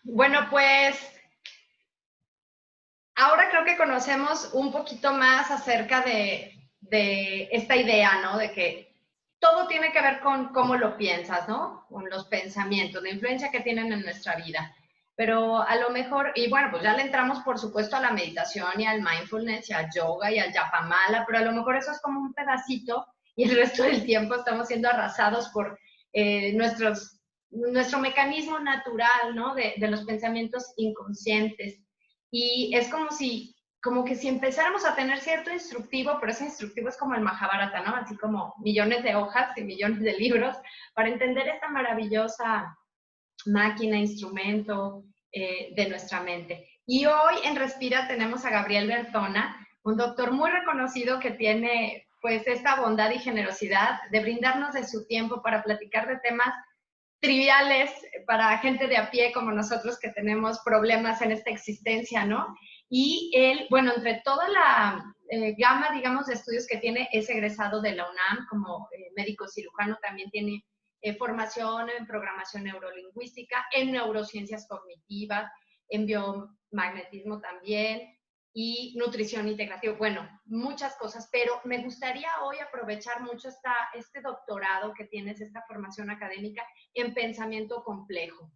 Bueno, pues ahora creo que conocemos un poquito más acerca de esta idea, ¿no? De que todo tiene que ver con cómo lo piensas, ¿no? Con los pensamientos, la influencia que tienen en nuestra vida. Pero a lo mejor, y bueno, pues ya le entramos por supuesto a la meditación y al mindfulness y al yoga y al yapamala, pero a lo mejor eso es como un pedacito y el resto del tiempo estamos siendo arrasados por nuestro mecanismo natural, ¿no? De los pensamientos inconscientes. Y es como que si empezáramos a tener cierto instructivo, pero ese instructivo es como el Mahabharata, ¿no? Así como millones de hojas y millones de libros para entender esta maravillosa máquina, instrumento de nuestra mente. Y hoy en Respira tenemos a Gabriel Bertona, un doctor muy reconocido que tiene pues esta bondad y generosidad de brindarnos de su tiempo para platicar de temas triviales para gente de a pie como nosotros que tenemos problemas en esta existencia, ¿no? Y él, bueno, entre toda la gama, digamos, de estudios que tiene, es egresado de la UNAM como médico cirujano, también tiene formación en programación neurolingüística, en neurociencias cognitivas, en biomagnetismo también, y nutrición integrativa, bueno, muchas cosas, pero me gustaría hoy aprovechar mucho este doctorado que tienes, esta formación académica en pensamiento complejo,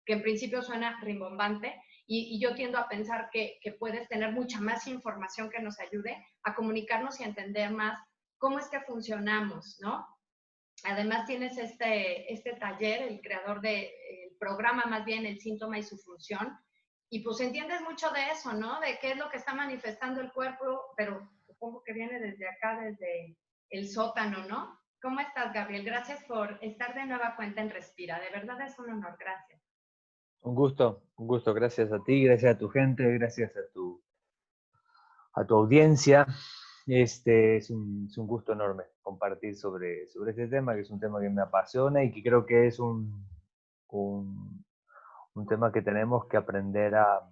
que en principio suena rimbombante, y yo tiendo a pensar que puedes tener mucha más información que nos ayude a comunicarnos y a entender más cómo es que funcionamos, ¿no? Además tienes este taller, el creador del programa, más bien el síntoma y su función, y pues entiendes mucho de eso, ¿no? De qué es lo que está manifestando el cuerpo, pero supongo que viene desde acá, desde el sótano, ¿no? ¿Cómo estás, Gabriel? Gracias por estar de nueva cuenta en Respira. De verdad es un honor. Gracias. Un gusto, gracias a ti, gracias a tu gente, gracias a tu audiencia. Es un gusto enorme compartir sobre este tema, que es un tema que me apasiona y que creo que es un, un tema que tenemos que aprender a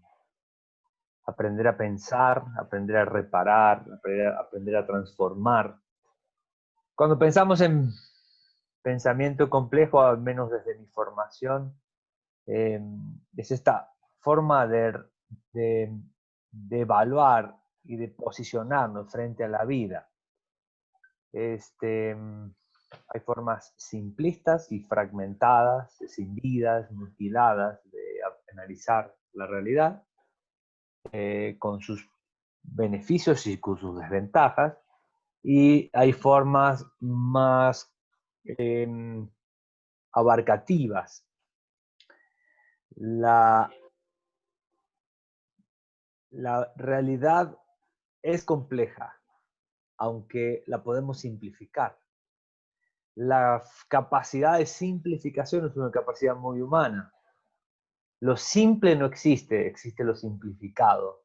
pensar, aprender a reparar, aprender a transformar. Cuando pensamos en pensamiento complejo, al menos desde mi formación, eh, es esta forma de, de evaluar y de posicionarnos frente a la vida. Este, hay formas simplistas y fragmentadas, escindidas, mutiladas de analizar la realidad, con sus beneficios y con sus desventajas, y hay formas más eh, abarcativas. La, la realidad es compleja, aunque la podemos simplificar. La capacidad de simplificación es una capacidad muy humana. Lo simple no existe, existe lo simplificado.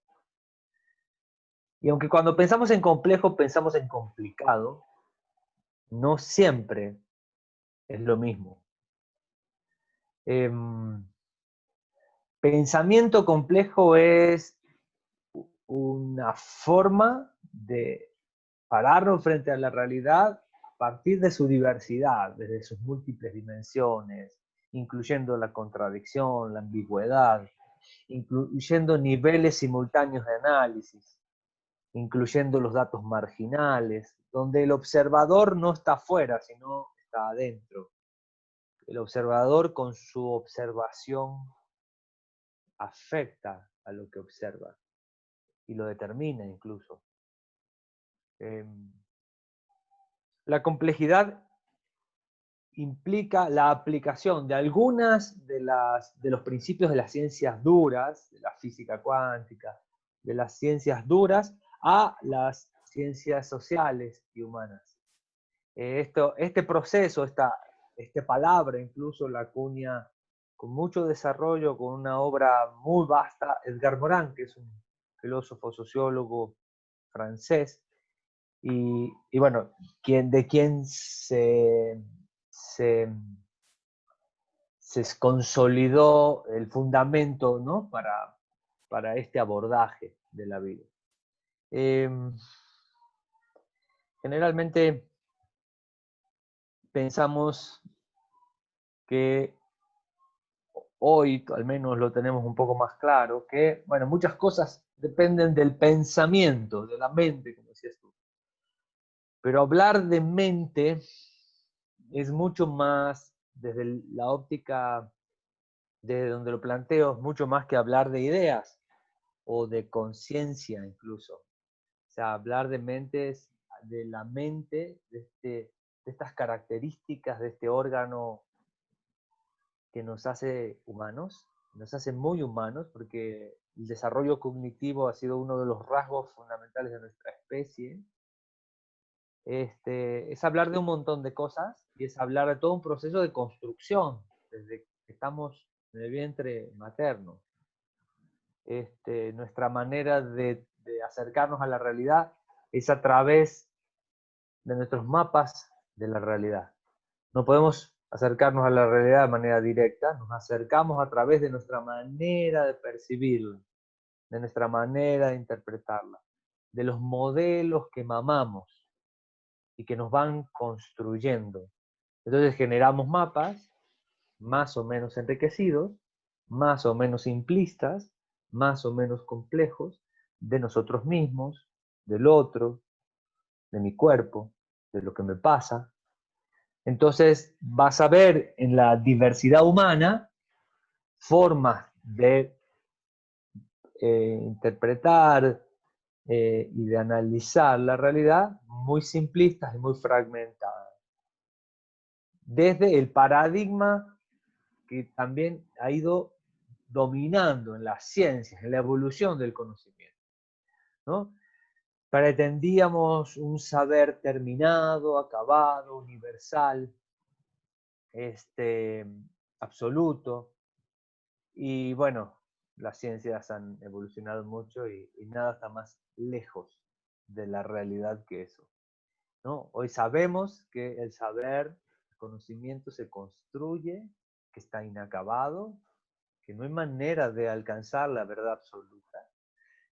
Y aunque cuando pensamos en complejo, pensamos en complicado, no siempre es lo mismo. Eh, Pensamiento complejo es una forma de pararnos frente a la realidad a partir de su diversidad, desde sus múltiples dimensiones, incluyendo la contradicción, la ambigüedad, incluyendo niveles simultáneos de análisis, incluyendo los datos marginales, donde el observador no está afuera, sino está adentro. El observador con su observación afecta a lo que observa y lo determina incluso. Eh, la complejidad implica la aplicación de algunas de los principios de las ciencias duras, de la física cuántica, de las ciencias duras, a las ciencias sociales y humanas. Este proceso, esta palabra incluso la acuña con mucho desarrollo, con una obra muy vasta, Edgar Morin, que es un filósofo sociólogo francés, y bueno, de quien se, se consolidó el fundamento, ¿no? Para este abordaje de la vida. Eh, Generalmente pensamos que, hoy al menos lo tenemos un poco más claro, que, bueno, muchas cosas dependen del pensamiento, de la mente, como decías tú. Pero hablar de mente es mucho más, desde la óptica desde donde lo planteo, es mucho más que hablar de ideas o de conciencia incluso. O sea, hablar de mentes, de la mente, de estas características de este órgano que nos hace humanos, nos hace muy humanos, porque el desarrollo cognitivo ha sido uno de los rasgos fundamentales de nuestra especie. Es hablar de un montón de cosas y es hablar de todo un proceso de construcción, desde que estamos en el vientre materno. Nuestra manera de acercarnos a la realidad es a través de nuestros mapas de la realidad. No podemos acercarnos a la realidad de manera directa, nos acercamos a través de nuestra manera de percibirla, de nuestra manera de interpretarla, de los modelos que mamamos y que nos van construyendo. Entonces generamos mapas más o menos enriquecidos, más o menos simplistas, más o menos complejos, de nosotros mismos, del otro, de mi cuerpo, de lo que me pasa. Entonces vas a ver en la diversidad humana formas de interpretar y de analizar la realidad muy simplistas y muy fragmentadas. Desde el paradigma que también ha ido dominando en las ciencias, en la evolución del conocimiento, ¿no? Pretendíamos un saber terminado, acabado, universal, absoluto, y bueno, las ciencias han evolucionado mucho y nada está más lejos de la realidad que eso, ¿no? Hoy sabemos que el saber, el conocimiento se construye, que está inacabado, que no hay manera de alcanzar la verdad absoluta,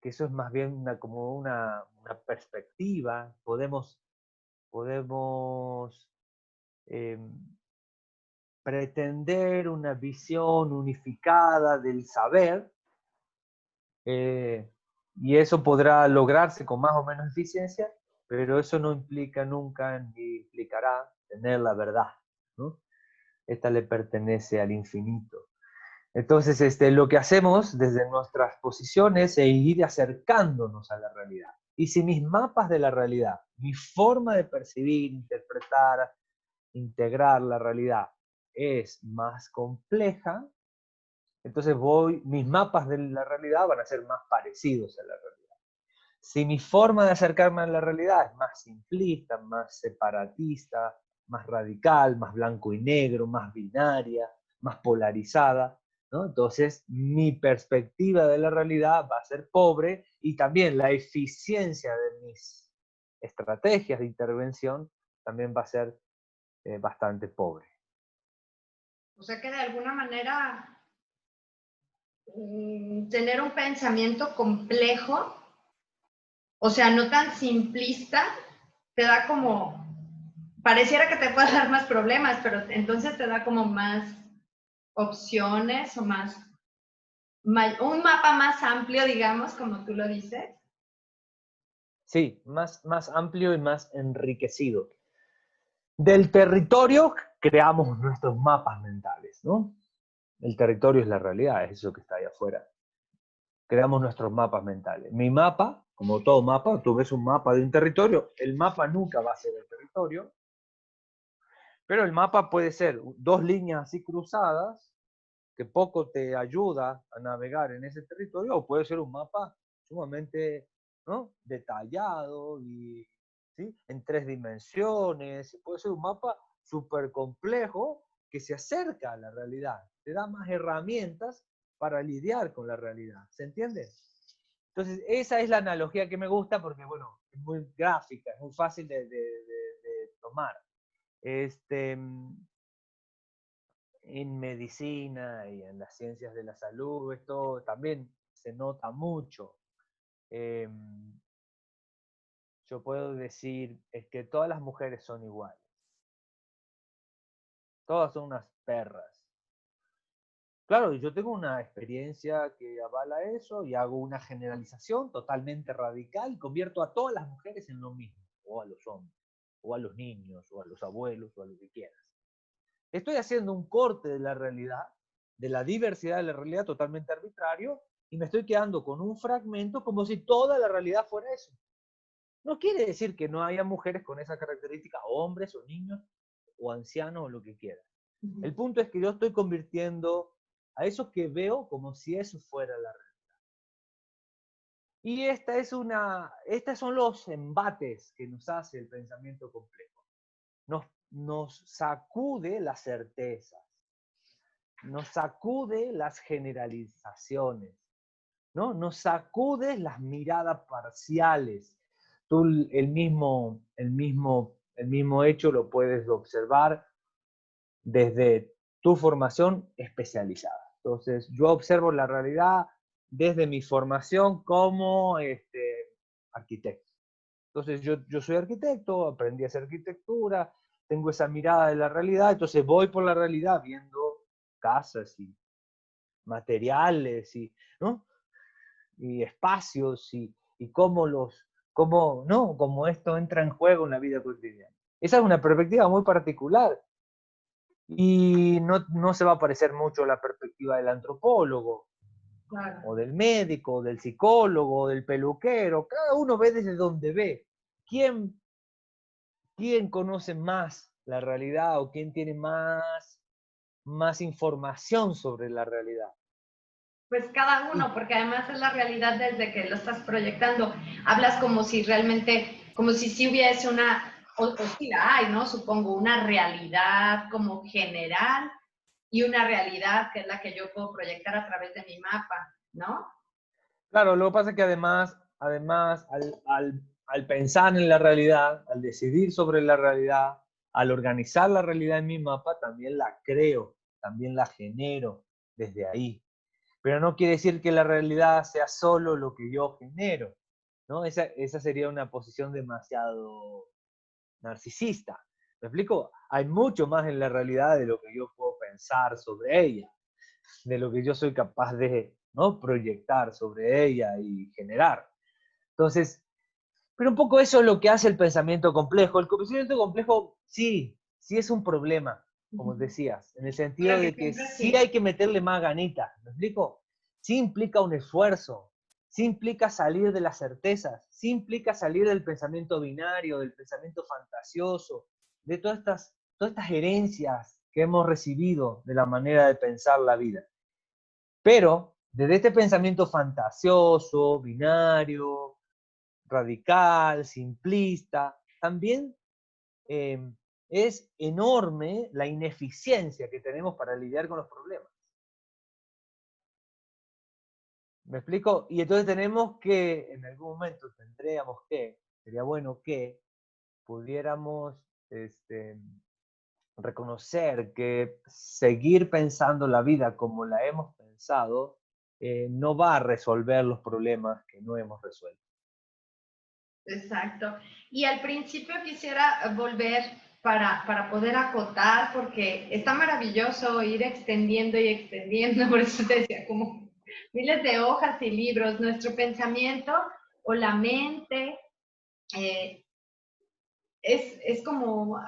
que eso es más bien como una perspectiva, podemos eh, pretender una visión unificada del saber, y eso podrá lograrse con más o menos eficiencia, pero eso no implica nunca ni implicará tener la verdad, ¿no? Esta le pertenece al infinito. Entonces, lo que hacemos desde nuestras posiciones es ir acercándonos a la realidad. Y si mis mapas de la realidad, mi forma de percibir, interpretar, integrar la realidad es más compleja, entonces mis mapas de la realidad van a ser más parecidos a la realidad. Si mi forma de acercarme a la realidad es más simplista, más separatista, más radical, más blanco y negro, más binaria, más polarizada, ¿no? Entonces mi perspectiva de la realidad va a ser pobre y también la eficiencia de mis estrategias de intervención también va a ser bastante pobre. O sea que de alguna manera tener un pensamiento complejo, o sea, no tan simplista, te da como, pareciera que te puede dar más problemas, pero entonces te da como más opciones o un mapa más amplio, digamos, como tú lo dices. Sí, más amplio y más enriquecido. Del territorio creamos nuestros mapas mentales, ¿no? El territorio es la realidad, es eso que está ahí afuera. Creamos nuestros mapas mentales. Mi mapa, como todo mapa, tú ves un mapa de un territorio, el mapa nunca va a ser el territorio, pero el mapa puede ser dos líneas así cruzadas, que poco te ayuda a navegar en ese territorio, o puede ser un mapa sumamente, ¿no?, detallado y, ¿sí?, en 3 dimensiones. Puede ser un mapa súper complejo que se acerca a la realidad, te da más herramientas para lidiar con la realidad. ¿Se entiende? Entonces, esa es la analogía que me gusta porque, bueno, es muy gráfica, es muy fácil de tomar. En medicina y en las ciencias de la salud, esto también se nota mucho. Yo puedo decir, es que todas las mujeres son iguales. Todas son unas perras. Claro, yo tengo una experiencia que avala eso y hago una generalización totalmente radical y convierto a todas las mujeres en lo mismo, o a los hombres, o a los niños, o a los abuelos, o a lo que quieras. Estoy haciendo un corte de la realidad, de la diversidad de la realidad totalmente arbitrario, y me estoy quedando con un fragmento como si toda la realidad fuera eso. No quiere decir que no haya mujeres con esa característica, hombres o niños, o ancianos, o lo que quieras. El punto es que yo estoy convirtiendo a eso que veo como si eso fuera la realidad. Y estos son los embates que nos hace el pensamiento complejo. Nos sacude las certezas, nos sacude las generalizaciones, ¿no? Nos sacude las miradas parciales. Tú el mismo hecho lo puedes observar desde tu formación especializada. Entonces, yo observo la realidad desde mi formación como arquitecto. Entonces, yo soy arquitecto, aprendí a hacer arquitectura, tengo esa mirada de la realidad, entonces voy por la realidad viendo casas y materiales y, ¿no? Y espacios y cómo esto entra en juego en la vida cotidiana. Esa es una perspectiva muy particular y no se va a parecer mucho a la perspectiva del antropólogo, Claro. o del médico, o del psicólogo, o del peluquero. Cada uno ve desde donde ve. ¿Quién conoce más la realidad o quién tiene más información sobre la realidad? Pues cada Y uno, porque además es la realidad desde que lo estás proyectando. Hablas como si realmente, como si sí hubiese o sí la hay, ¿no? Supongo, una realidad como general y una realidad que es la que yo puedo proyectar a través de mi mapa, ¿no? claro, lo que pasa es que además al pensar en la realidad, al decidir sobre la realidad, al organizar la realidad en mi mapa, también la creo, también la genero desde ahí. Pero no quiere decir que la realidad sea solo lo que yo genero, ¿no? Esa sería una posición demasiado narcisista. ¿Me explico? Hay mucho más en la realidad de lo que yo puedo pensar sobre ella, de lo que yo soy capaz de, ¿no?, proyectar sobre ella y generar. Entonces, pero un poco eso es lo que hace el pensamiento complejo. El pensamiento complejo sí es un problema, como decías, en el sentido Porque de que siempre sí sí. hay que meterle más ganitas, ¿me explico? Sí implica un esfuerzo, sí implica salir de las certezas, sí implica salir del pensamiento binario, del pensamiento fantasioso, de todas estas herencias que hemos recibido de la manera de pensar la vida. Pero desde este pensamiento fantasioso, binario, radical, simplista, también eh, es enorme la ineficiencia que tenemos para lidiar con los problemas. ¿Me explico? Y entonces tenemos que, en algún momento sería bueno que pudiéramos reconocer que seguir pensando la vida como la hemos pensado no va a resolver los problemas que no hemos resuelto. Exacto. Y al principio quisiera volver para poder acotar, porque está maravilloso ir extendiendo y extendiendo, por eso te decía, como miles de hojas y libros, nuestro pensamiento o la mente eh, es como,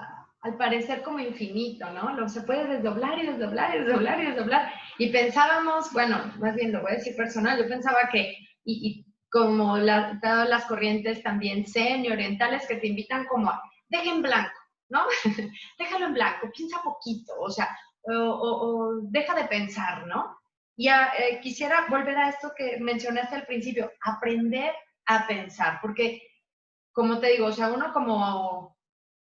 al parecer, como infinito, ¿no? Se puede desdoblar y desdoblar y desdoblar y desdoblar. Y pensábamos, bueno, más bien lo voy a decir personal, yo pensaba que, y como todas las corrientes también zen y orientales que te invitan como a, deja en blanco, ¿no? Déjalo en blanco, piensa poquito, o sea, o deja de pensar, ¿no? Y quisiera volver a esto que mencionaste al principio, aprender a pensar, porque como te digo, o sea, uno como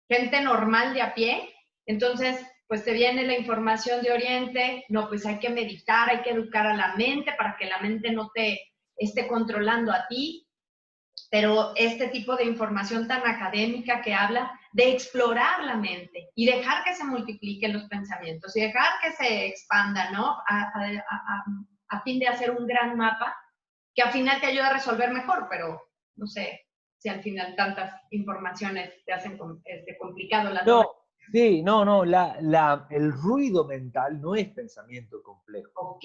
gente normal de a pie, entonces, pues te viene la información de Oriente, no, pues hay que meditar, hay que educar a la mente para que la mente no te esté controlando a ti, pero este tipo de información tan académica que habla de explorar la mente y dejar que se multipliquen los pensamientos y dejar que se expanda, ¿no? A fin de hacer un gran mapa que al final te ayuda a resolver mejor, pero no sé si al final tantas informaciones te hacen complicado la toma No, de Sí, no, el ruido mental no es pensamiento complejo. Ok,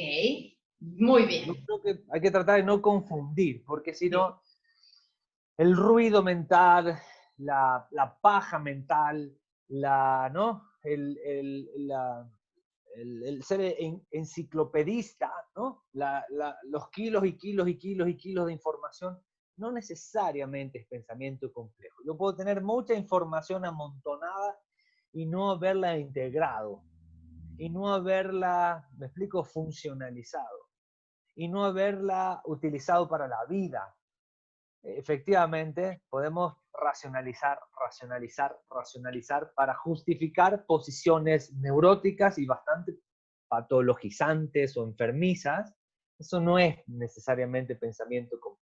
muy Yo bien. creo que hay que tratar de no confundir, porque si Sí. no, el ruido mental, la paja mental, ¿no? El ser enciclopedista, ¿no? Los kilos y kilos y kilos y kilos de información, no necesariamente es pensamiento complejo. Yo puedo tener mucha información amontonada y no haberla integrado, y no haberla, me explico, funcionalizado, y no haberla utilizado para la vida. Efectivamente, podemos racionalizar para justificar posiciones neuróticas y bastante patologizantes o enfermizas. Eso no es necesariamente pensamiento complejo.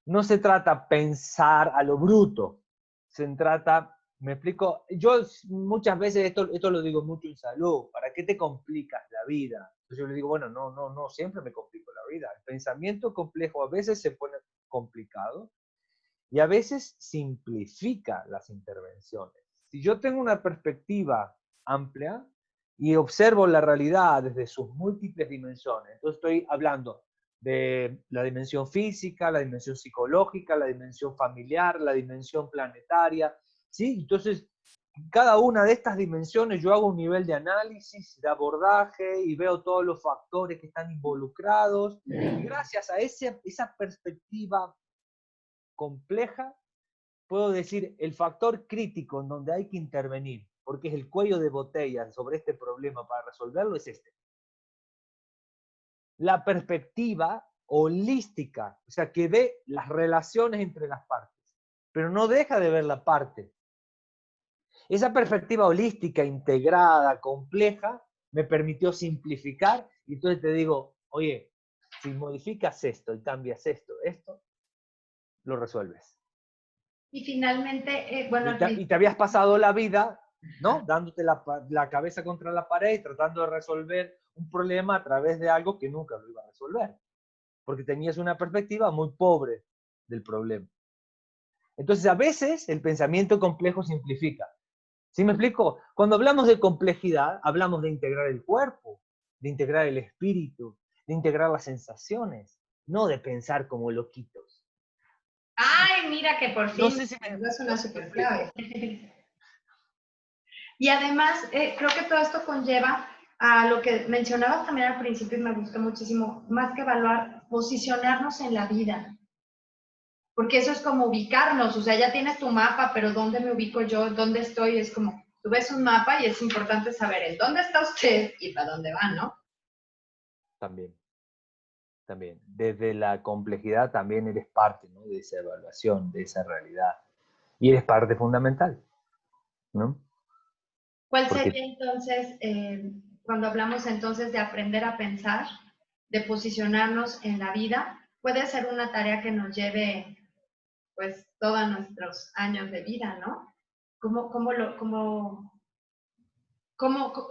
No se trata pensar a lo bruto, se trata, me explico, yo muchas veces esto lo digo mucho en salud, ¿para qué te complicas la vida? Entonces yo le digo, bueno, no siempre me complico la vida. El pensamiento complejo a veces se pone complicado y a veces simplifica las intervenciones. Si yo tengo una perspectiva amplia y observo la realidad desde sus múltiples dimensiones, entonces estoy hablando de la dimensión física, la dimensión psicológica, la dimensión familiar, la dimensión planetaria, ¿sí? Entonces, cada una de estas dimensiones yo hago un nivel de análisis, de abordaje y veo todos los factores que están involucrados y gracias a esa perspectiva compleja, puedo decir el factor crítico en donde hay que intervenir, porque es el cuello de botella sobre este problema para resolverlo, es este. La perspectiva holística, o sea, que ve las relaciones entre las partes, pero no deja de ver la parte. Esa perspectiva holística, integrada, compleja, me permitió simplificar y entonces te digo, oye, si modificas esto y cambias esto, lo resuelves. Y finalmente, bueno, Y te habías pasado la vida, ¿no? Dándote la cabeza contra la pared y tratando de resolver un problema a través de algo que nunca lo iba a resolver, porque tenías una perspectiva muy pobre del problema. Entonces, a veces el pensamiento complejo simplifica. ¿Sí me explico? Cuando hablamos de complejidad, hablamos de integrar el cuerpo, de integrar el espíritu, de integrar las sensaciones, no de pensar como loquitos. ay, mira que por No fin sé si me das no una sé si me super clave. explico. Y además, creo que todo esto conlleva a lo que mencionabas también al principio y me gustó muchísimo, más que evaluar, posicionarnos en la vida. Porque eso es como ubicarnos, o sea, ya tienes tu mapa, pero ¿dónde me ubico yo? ¿Dónde estoy? Es como, tú ves un mapa y es importante saber en dónde está usted y para dónde va, ¿no? También. También. Desde la complejidad también eres parte, ¿no? De esa evaluación, de esa realidad. Y eres parte fundamental, ¿no? ¿Cuál Porque sería entonces, cuando hablamos entonces de aprender a pensar, de posicionarnos en la vida, puede ser una tarea que nos lleve pues todos nuestros años de vida, ¿no?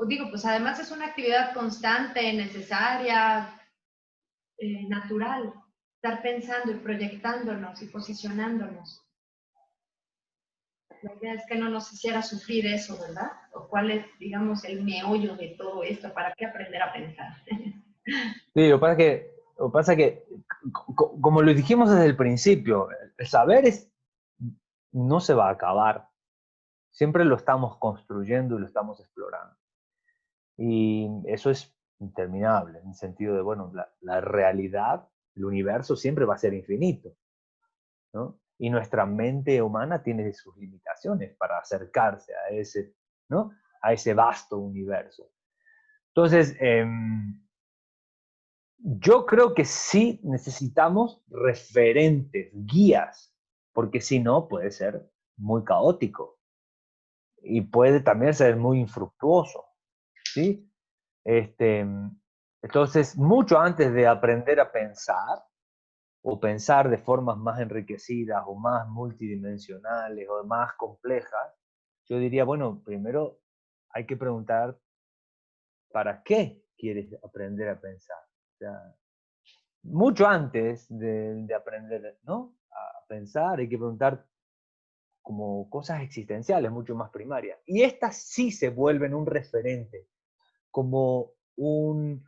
Digo, pues además es una actividad constante, necesaria, natural, estar pensando y proyectándonos y posicionándonos. La idea es que no nos hiciera sufrir eso, ¿verdad? O cuál es, digamos, el meollo de todo esto, ¿para qué aprender a pensar? sí, lo que pasa es que como lo dijimos desde el principio, el saber no se va a acabar. Siempre lo estamos construyendo y lo estamos explorando. Y eso es interminable, en el sentido de, bueno, la realidad, el universo siempre va a ser infinito, ¿no? Y nuestra mente humana tiene sus limitaciones para acercarse a ese, ¿no? A ese vasto universo. Entonces, yo creo que sí necesitamos referentes, guías, porque si no puede ser muy caótico y puede también ser muy infructuoso, ¿sí? Este, entonces, mucho antes de aprender a pensar, o pensar de formas más enriquecidas o más multidimensionales o más complejas, yo diría, bueno, primero hay que preguntar, ¿para qué quieres aprender a pensar? O sea, mucho antes de aprender, ¿no? A pensar, hay que preguntar como cosas existenciales, mucho más primarias. Y estas sí se vuelven un referente, como un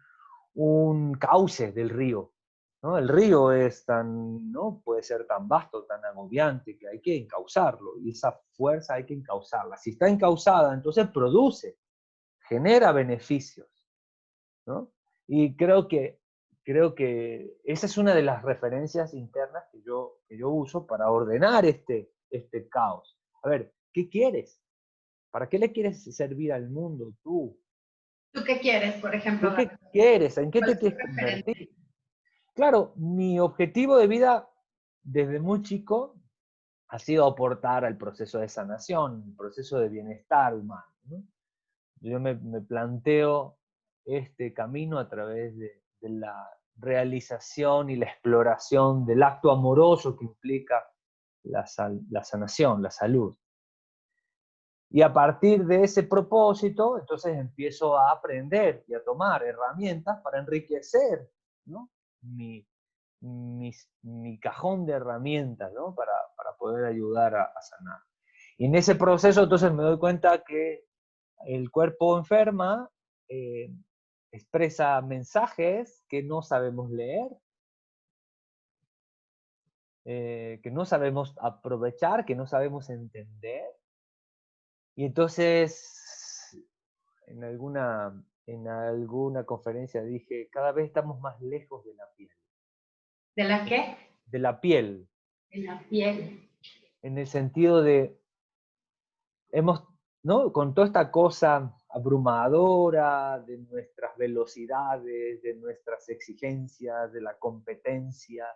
cauce del río, ¿no? El río es ¿no? Puede ser tan vasto, tan agobiante, que hay que encauzarlo, y esa fuerza hay que encauzarla. Si está encauzada, entonces produce, genera beneficios, ¿no? Y creo que esa es una de las referencias internas que yo uso para ordenar este caos. A ver, ¿qué quieres? ¿Para qué le quieres servir al mundo tú? ¿Tú qué quieres, por ejemplo, ¿Tú qué Gaby? quieres? ¿En qué ¿Cuál te es tu quieres referente? convertir? Claro, mi objetivo de vida desde muy chico ha sido aportar al proceso de sanación, el proceso de bienestar humano, ¿no? Yo me planteo este camino a través de la realización y la exploración del acto amoroso que implica la sanación, la salud. Y a partir de ese propósito, entonces empiezo a aprender y a tomar herramientas para enriquecer, ¿no? mi cajón de herramientas, ¿no? Para poder ayudar a sanar. Y en ese proceso entonces me doy cuenta que el cuerpo enferma, expresa mensajes que no sabemos leer, que no sabemos aprovechar, que no sabemos entender. Y entonces, en alguna conferencia dije, cada vez estamos más lejos de la piel. ¿De la qué? De la piel, De la piel. en el sentido de, hemos, ¿no? Con toda esta cosa abrumadora de nuestras velocidades, de nuestras exigencias, de la competencia,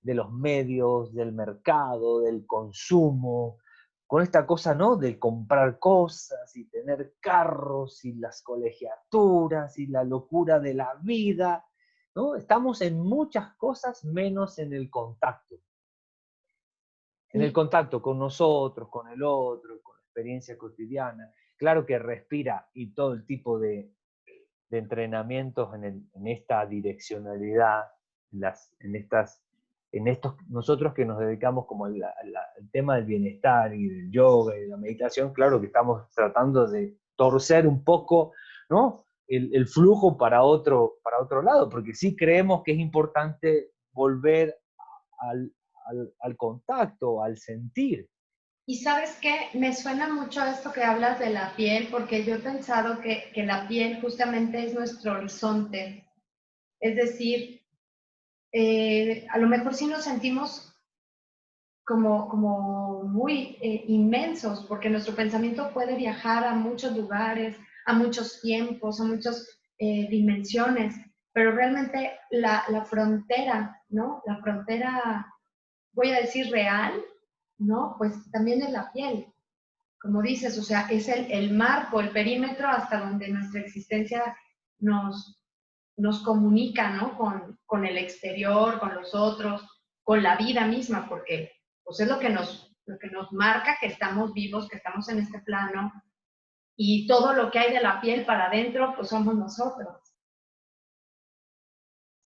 de los medios, del mercado, del consumo, con esta cosa, ¿no? De comprar cosas y tener carros y las colegiaturas y la locura de la vida, ¿no? Estamos en muchas cosas menos en el contacto. En el Sí. contacto con nosotros, con el otro, con la experiencia cotidiana. Claro que respira y todo el tipo de entrenamientos en esta direccionalidad, en estos, nosotros que nos dedicamos como al tema del bienestar y del yoga y de la meditación, claro que estamos tratando de torcer un poco, ¿no? el flujo para otro lado, porque sí creemos que es importante volver al contacto, al sentir. Y sabes qué, me suena mucho esto que hablas de la piel, porque yo he pensado que la piel justamente es nuestro horizonte. Es decir, a lo mejor sí nos sentimos como muy inmensos, porque nuestro pensamiento puede viajar a muchos lugares, a muchos tiempos, a muchas dimensiones, pero realmente la frontera, ¿no? La frontera, voy a decir real, ¿no? Pues también es la piel, como dices, o sea, es el marco, el perímetro hasta donde nuestra existencia nos comunica, ¿no? Con el exterior, con los otros, con la vida misma, porque pues es lo que nos marca que estamos vivos, que estamos en este plano, y todo lo que hay de la piel para adentro, pues somos nosotros.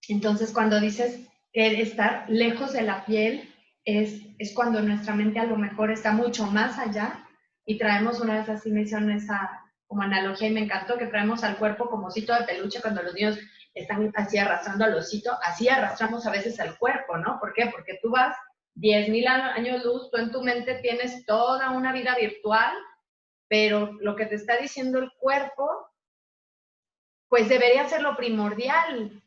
Entonces, cuando dices que estar lejos de la piel es cuando nuestra mente a lo mejor está mucho más allá y traemos, una vez así me hicieron esa como analogía y me encantó, que traemos al cuerpo como osito de peluche cuando los niños están así arrastrando al osito, así arrastramos a veces al cuerpo, ¿no? ¿Por qué? Porque tú vas 10,000 años luz, tú en tu mente tienes toda una vida virtual, pero lo que te está diciendo el cuerpo, pues debería ser lo primordial,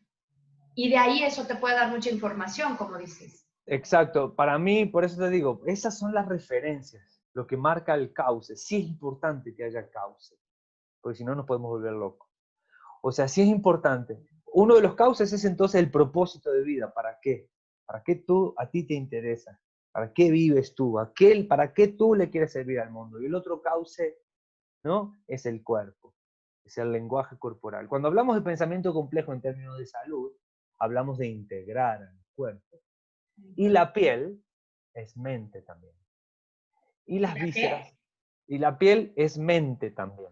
y de ahí eso te puede dar mucha información, como dices. Exacto, para mí, por eso te digo, esas son las referencias, lo que marca el cauce. Sí es importante que haya cauce, porque si no nos podemos volver locos. O sea, sí es importante. Uno de los cauces es entonces el propósito de vida. ¿Para qué? ¿Para qué a ti te interesa? ¿Para qué vives tú? ¿Para qué tú le quieres servir al mundo? Y el otro cauce, ¿no? Es el cuerpo, es el lenguaje corporal. Cuando hablamos de pensamiento complejo en términos de salud, hablamos de integrar al cuerpo. Y la piel es mente también. Y ¿Y las la qué? vísceras. Y la piel es mente también.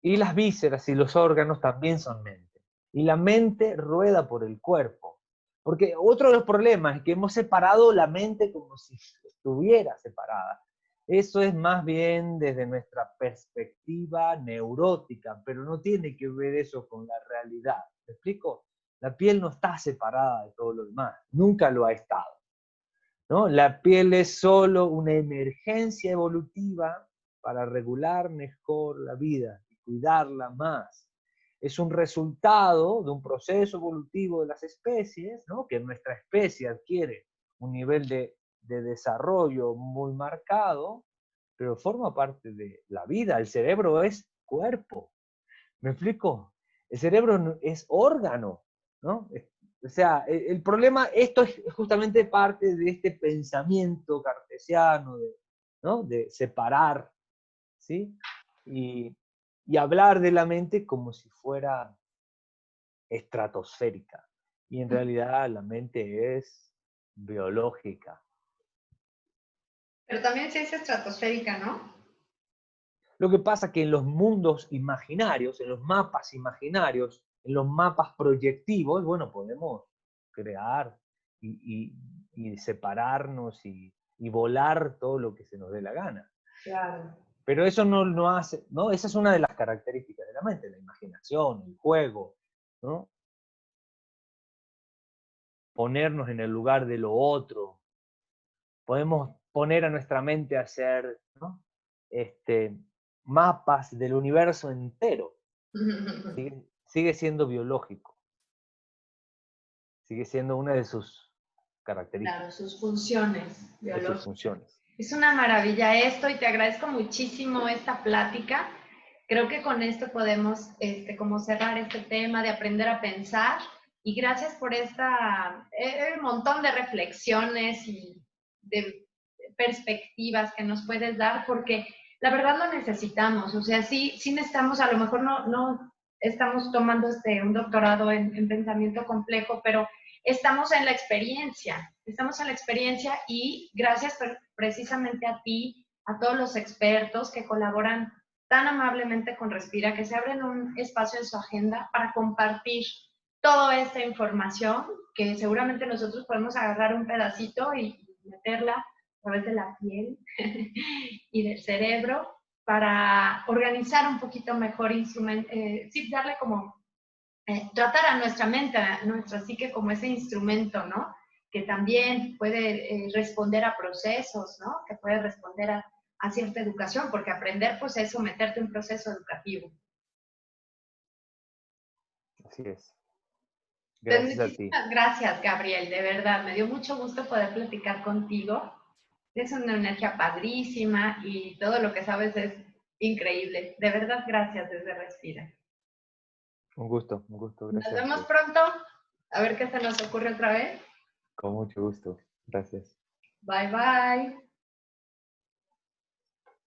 Y las vísceras y los órganos también son mente. Y la mente rueda por el cuerpo. Porque otro de los problemas es que hemos separado la mente como si estuviera separada. Eso es más bien desde nuestra perspectiva neurótica, pero no tiene que ver eso con la realidad. ¿Me explico? La piel no está separada de todo lo demás, nunca lo ha estado, ¿no? La piel es solo una emergencia evolutiva para regular mejor la vida y cuidarla más. Es un resultado de un proceso evolutivo de las especies, ¿no? Que nuestra especie adquiere un nivel de desarrollo muy marcado, pero forma parte de la vida. El cerebro es cuerpo. ¿Me explico? El cerebro es órgano, ¿no? O sea, el problema, esto es justamente parte de este pensamiento cartesiano, ¿no? De separar, ¿sí? Y hablar de la mente como si fuera estratosférica. Y en realidad la mente es biológica. Pero también se dice estratosférica, ¿no? Lo que pasa es que en los mundos imaginarios, en los mapas imaginarios, en los mapas proyectivos, bueno, podemos crear y separarnos y volar todo lo que se nos dé la gana. Claro. Pero eso no hace, ¿no? Esa es una de las características de la mente, la imaginación, el juego, ¿no? Ponernos en el lugar de lo otro. Podemos poner a nuestra mente a hacer, ¿no? Mapas del universo entero. Sigue siendo biológico. Sigue siendo una de sus características. Claro, sus funciones De sus biológicas. funciones. Es una maravilla esto y te agradezco muchísimo esta plática. Creo que con esto podemos como cerrar este tema de aprender a pensar y gracias por esta montón de reflexiones y de perspectivas que nos puedes dar porque la verdad lo necesitamos. O sea, sí necesitamos, a lo mejor no estamos tomando un doctorado en pensamiento complejo, pero estamos en la experiencia y gracias precisamente a ti, a todos los expertos que colaboran tan amablemente con Respira, que se abren un espacio en su agenda para compartir toda esta información que seguramente nosotros podemos agarrar un pedacito y meterla a través de la piel y del cerebro para organizar un poquito mejor sí, darle como tratar a nuestra mente, a nuestra psique como ese instrumento, ¿no? Que también puede responder a procesos, ¿no? Que puede responder a cierta educación, porque aprender, pues, es someterte a un proceso educativo. Así es. Pues Gracias a ti. muchísimas gracias, Gabriel, de verdad, me dio mucho gusto poder platicar contigo. Es una energía padrísima y todo lo que sabes es increíble. De verdad, gracias desde Respira. Un gusto, Nos gracias a vemos ustedes. pronto. A ver qué se nos ocurre otra vez. Con mucho gusto. Gracias. Bye, bye.